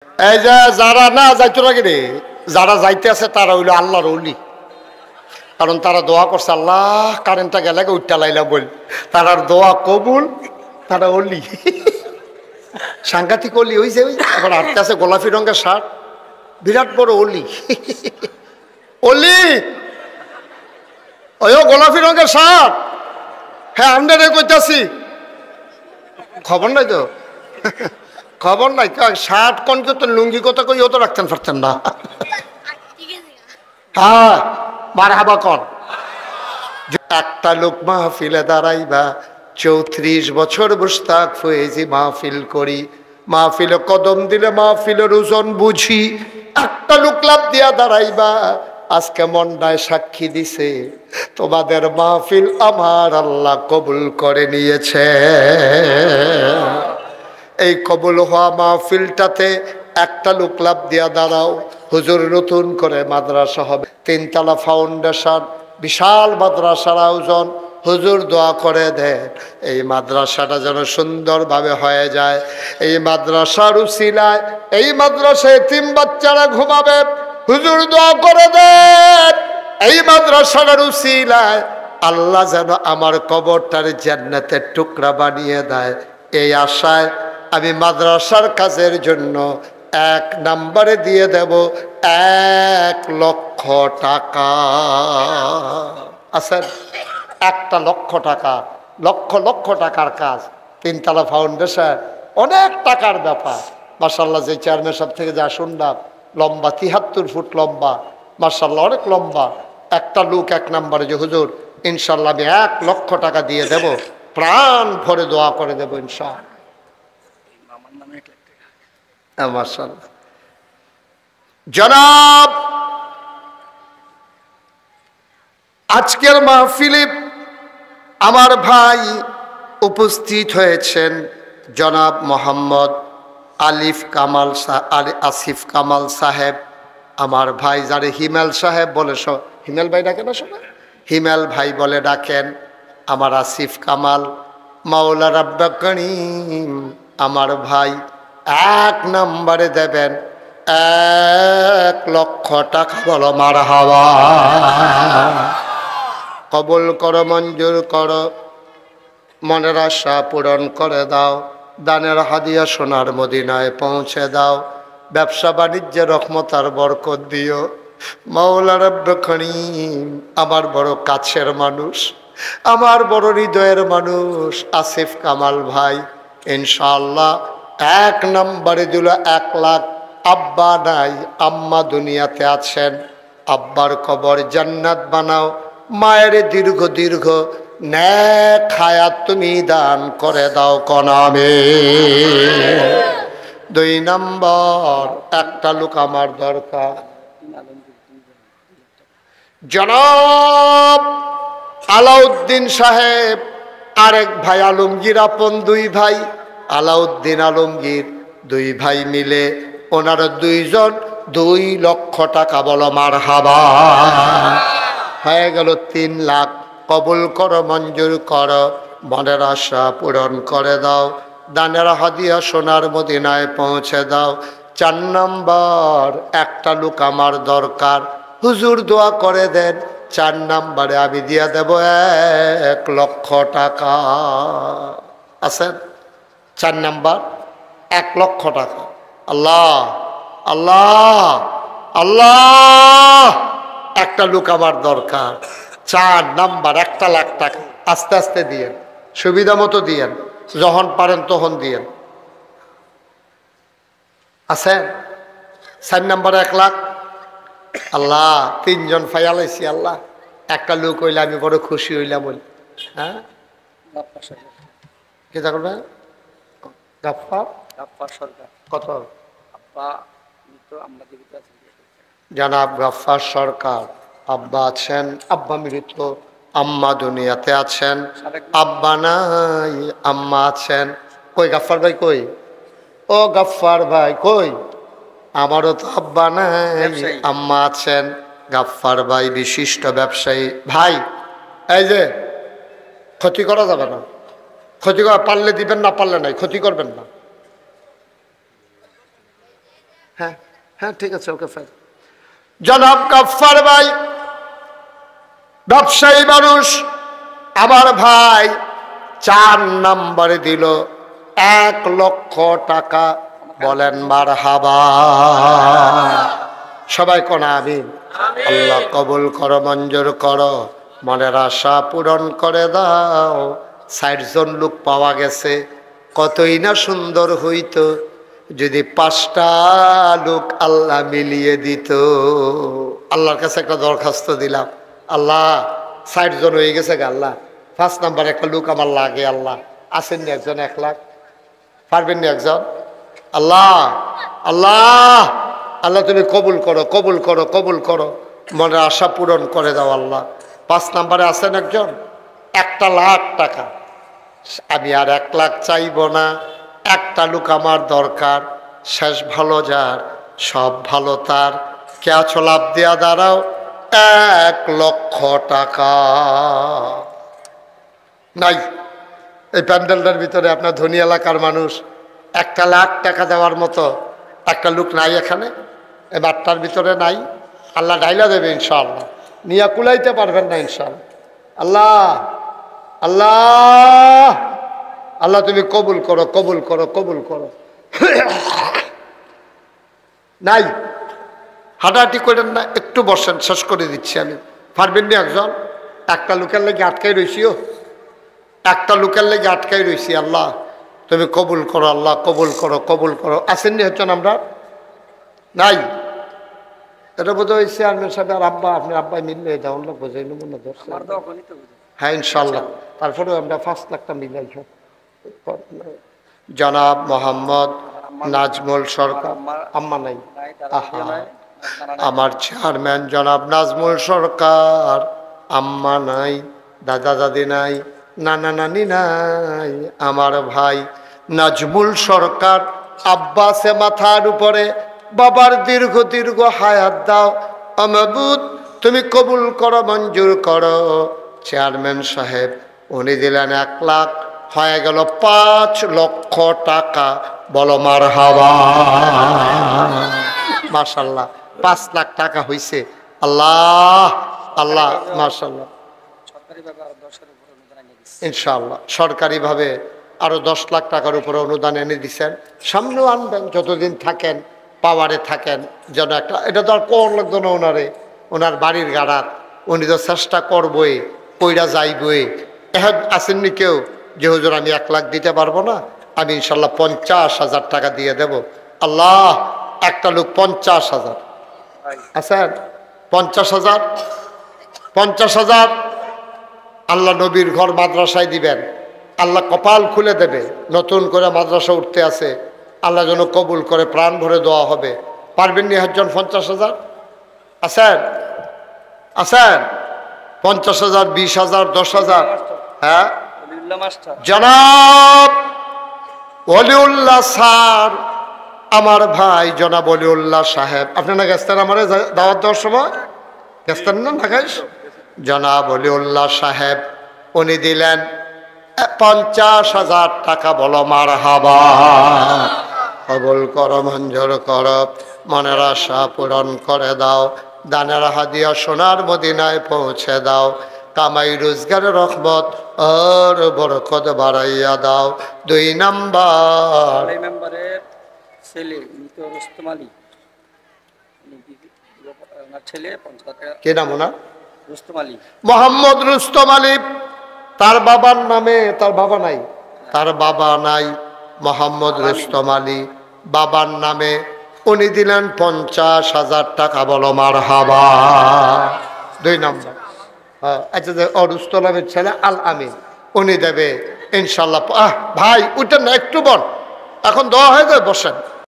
এই যে যারা না যাইতো নাকি রে, যারা যাইতে আছে তারা হইলো আল্লাহর ওলি। কারণ তারা দোয়া করছে, আল্লাহ কারেন্টটা গেলে উঠটা লাইলা বল, তারার দোয়া কবুল, তারা ওলি। সাংঘাতিক অলি হয়েছে। ওই আবার হাঁটতে আছে গোলাপি রঙের শার্ট, বিরাট বড় অলি। অলি ওই গোলাপি রঙের শার্ট, হ্যাঁ আমরা কইতাছি, খবর নাই তো, খবর নাই। শার্ট কোন তো লুঙ্গি কথা কই ও তো রাখতেন পারতেন না। হ্যাঁ মারহাবা কর। একটা লোক মাহফিলে দাঁড়াইবা, 34 বছর মুস্তাক ফয়েজি মাহফিল করি, মাহফিলে কদম দিলে মাহফিলের ওজন বুঝি। একটা লোক লাভ দিয়া দাঁড়াইবা, আজকে মন্ডায় সাক্ষী দিছে তোমাদের মাহফিল আমার আল্লাহ কবুল করে নিয়েছে। এই কবুল হওয়া মাহফিলটাতে একটা লোক লাভ দিয়া দাঁড়াও, হুজুর নতুন করে মাদ্রাসা হবে, 3 তলা ফাউন্ডেশন, বিশাল মাদ্রাসার আয়োজন। হুজুর দোয়া করে দেন এই মাদ্রাসাটা যেন সুন্দরভাবে হয়ে যায়। এই মাদ্রাসার উসিলায় এই মাদ্রাসায় এতিম বাচ্চারা ঘুমাবে, হুজুর দোয়া করে দেন এই মাদ্রাসার উসিলায় আল্লাহ যেন আমার কবরটার জান্নাতের টুকরা বানিয়ে দেয়। এই আশায় আমি মাদ্রাসার কাজের জন্য 1 নম্বরে দিয়ে দেব 1 লক্ষ টাকা। আছেন 1 লক্ষ টাকা, লক্ষ লক্ষ টাকার কাজ, 3 তলা ফাউন্ডেশন, অনেক টাকার ব্যাপার। মাশাআল্লাহ যে চেয়ারম্যান সাহেব থেকে যা শুনলাম, লম্বা 73 ফুট লম্বা, মাশাআল্লাহ অনেক লম্বা। একটা লোক 1 নম্বরে যে হুজুর ইনশাল্লাহ আমি 1 লক্ষ টাকা দিয়ে দেব, প্রাণ ভরে দোয়া করে দেবো ইনশাআল্লাহ। মাশাআল্লাহ। জনাব আজকের মাহফিলে আমার ভাই উপস্থিত হয়েছেন জনাব মোহাম্মদ আসিফ কামাল সাহেব, আমার ভাই যারে হিমেল সাহেব বলে, হিমেল ভাই ডাকেন না সবাই, হিমেল ভাই বলে ডাকেন। আমার আসিফ কামাল মাওলা রাব্বা করিম আমার ভাই 1 নম্বরে দেবেন 1 লক্ষ টাকা। বলো মারহাবা। কবুল করো, মঞ্জুর করো, মনের আশা পূরণ করে দাও, দানের হাদিয়া সোনার মদিনায় পৌঁছে দাও, ব্যবসা বাণিজ্যে রহমত আর বরকত দিও। মাওলা রাব্বুল করিম আমার বড় কাছের মানুষ, আমার বড় হৃদয়ের মানুষ আসিফ কামাল ভাই ইনশাআল্লাহ 1 নম্বরে দিল 1 লাখ। আব্বা নাই, আম্মা দুনিয়াতে আছেন, আব্বার কবর জান্নাত বানাও, মায়ের দীর্ঘ দীর্ঘ নেক হায়াত তুমি দান করে দাও কনামে। 2 নম্বর একটা লোক আমার দরকার, জনাব আলাউদ্দিন সাহেব, আরেক ভাই আলমগীর, আপন 2 ভাই আলাউদ্দিন আলমগীর, 2 ভাই মিলে ওনারা 2 জন 2 লক্ষ টাকা। বলো মারহাবা। হয়ে গেল 3 লাখ। কবুল করো, মঞ্জুর করো, মনের আশা পূরণ করে দাও, দানের হাদিয়া সোনার মদিনায় পৌঁছে দাও। 4 নম্বর একটা লোক আমার দরকার, হুজুর দোয়া করে দেন 4 নম্বরে আমি দিয়া দেব 1 লক্ষ টাকা। আছেন 4 নম্বর 1 লক্ষ টাকা। আল্লাহ আল্লাহ আল্লাহ, একটা লোক আমার দরকার, 4 নম্বর 1 লাখ টাকা। আস্তে আস্তে দিয়েন, সুবিধা মতো দিয়েন, যখন পারেন তখন দিয়েন। আছেন 4 নম্বরে 1 লাখ। আল্লাহ 3 জন ফাইয়ালাইছি, আল্লাহ একটা লোক হইলে আমি বড় খুশি হইলাম। বলি হ্যাঁ কিতা করবে? গাফফার সরকার। কত? জনাব গাফফার সরকার, আব্বা আছেন, আব্বা মৃত, আম্মা দুনিয়াতে আছেন, আব্বা নাই আম্মা আছেন। কই গাফফার ভাই কই? ও গাফফার ভাই কই? আমারও তো আব্বা নাই আম্মা আছেন। গাফফার ভাই বিশিষ্ট ব্যবসায়ী ভাই, এই যে ক্ষতি করা যাবে না, ক্ষতি করা পারলে দিবেন, না পারলে নাই, ক্ষতি করবেন না। হ্যাঁ হ্যাঁ ঠিক আছে, ওকে ফাইন। জনাব গাফফার ভাই ব্যবসায়ী মানুষ, আমার ভাই 4 নম্বরে দিল 1 লক্ষ টাকা। বলেন মারহাবা। সবাই কোন আমিন। আল্লাহ কবুল করো, মঞ্জুর করো, মনের আশা পূরণ করে দাও। 60 জন লোক পাওয়া গেছে। কতই না সুন্দর হইতো যদি 5টা লোক আল্লাহ মিলিয়ে দিত। আল্লাহর কাছে একটা দরখাস্ত দিলাম, আল্লাহ 60 জন হয়ে গেছে গা, আল্লাহ 5 নাম্বার একটা লোক আমার লাগে, আল্লাহ আসেন নি একজন 1 লাখ, পারবেন নি একজন? আল্লাহ আল্লাহ আল্লাহ তুমি কবুল করো, কবুল করো, কবুল করো, মনের আশা পূরণ করে দাও আল্লাহ। 5 নাম্বারে আছেন একজন, 1 লাখ টাকা। আমি আর 1 লাখ চাইব না, একটা লোক আমার দরকার। শেষ ভালো যার সব ভালো তার, কে আছো লাভ দিয়া দাঁড়াও। 1 লক্ষ টাকা নাই এই প্যান্ডেলটার ভিতরে। আপনার ধনী এলাকার মানুষ 1 লাখ টাকা দেওয়ার মতো একটা লোক নাই এখানে, এই বাট্টার ভিতরে নাই। আল্লাহ ডাইলা দেবে ইনশাআল্লাহ, নিয়া কুলাইতে পারবেন না ইনশাআল্লাহ। আল্লাহ আল্লাহ আল্লাহ তুমি কবুল করো, কবুল করো, কবুল করো। নাই, হাঁটাহাঁটি করেন না, একটু বসেন, শেষ করে দিচ্ছি আমি। পারবেন না একজন? একটা লোকের লেগে আটকাই রয়েছিও, একটা লোকের লেগে আটকাই রয়েছি। আল্লাহ তুমি কবুল করো, আল্লাহ কবুল করো, কবুল করো। আসেননি হচ্ছেন আমরা? নাই, এটা বোধ হয় চেয়ারম্যান সাহেব আর আব্বা, আপনি আব্বাই মিললে এটা অন্য বোঝাই নেব না। হ্যাঁ ইনশাল্লাহ, তারপরেও আমরা 5 লাখটা মিলাই। জনাব মোহাম্মদ নাজমুল সরকার, আম্মা নাই, আহা আমার চেয়ারম্যান জনাব নাজমুল সরকার, আম্মা নাই, দাদা দাদি নাই, নানা নানি নাই। আমার ভাই নাজমুল সরকার, আব্বাসে মাথার উপরে, বাবার দীর্ঘ দীর্ঘ হায়াত দাও। মাবুদ তুমি কবুল করো, মঞ্জুর করো। চেয়ারম্যান সাহেব উনি দিলেন 1 লাখ, হয়ে গেল 5 লক্ষ টাকা। বলো মারহাবা। মাশাআল্লাহ 5 লাখ টাকা হইছে। আল্লাহ আল্লাহ মাশাআল্লাহ। ইনশাআল্লাহ সরকারিভাবে আরো 10 লাখ টাকার উপরে অনুদান এনে দিচ্ছেন। সামনেও আনবেন, যতদিন থাকেন, পাওয়ারে থাকেন যেন একটা। এটা তো আর কোন লাগতো না ওনারে, ওনার বাড়ির গাড়াত উনি তো চেষ্টা করবই, কইরা যাইবই। এখন আসেননি কেউ যে হুজুর আমি 1 লাখ দিতে পারবো না, আমি ইনশাল্লাহ 50,000 টাকা দিয়ে দেব। আল্লাহ একটা লোক 50,000 আছেন, 50,000, 50,000 আল্লাহ নবীর ঘর মাদ্রাসায় দিবেন। আল্লাহ কপাল খুলে দেবে, নতুন করে মাদ্রাসা উঠতে আছে। আল্লাহ যেন কবুল করে, প্রাণ ভরে দোয়া হবে। পারবেন নি একজন 50,000? আছেন আছেন? 50,000, 20,000, 10,000? হ্যাঁ জনাব ওলিউল্লাহ স্যার, আমার ভাই জনাব ওলিউল্লাহ সাহেব, আপনারা গেছেন আমার দাওয়াত দেওয়ার সময়? গেছেন না ঢাকায়? জনাব ওলিউল্লাহ সাহেব উনি দিলেন 50,000 টাকা। বলো মারহাবা। কবুল করো, মঞ্জুর করো, মনের আশা পূরণ করে দাও। দানের হাদিয়া সোনার মদিনায় পৌঁছে দাও। কামাই রোজগারের রহমত আর বরকত বাড়াইয়া দাও। 2 নাম্বার কে নাম ওনার? মোহাম্মদ রুস্তম আলী। তার বাবার নামে, তার বাবা নাই, তার বাবা নাই, মোহাম্মদ রুস্তম আলী বাবার নামে উনি দিলেন 50,000 টাকা। বলো মারহাবা। 2 নম্বর। আচ্ছা রুস্তম আলীর ছেলে আল আমিন উনি দেবে ইনশাল্লাহ। ভাই উঠেন না, একটু বল, এখন দেওয়া হয়ে যায়, বসেন।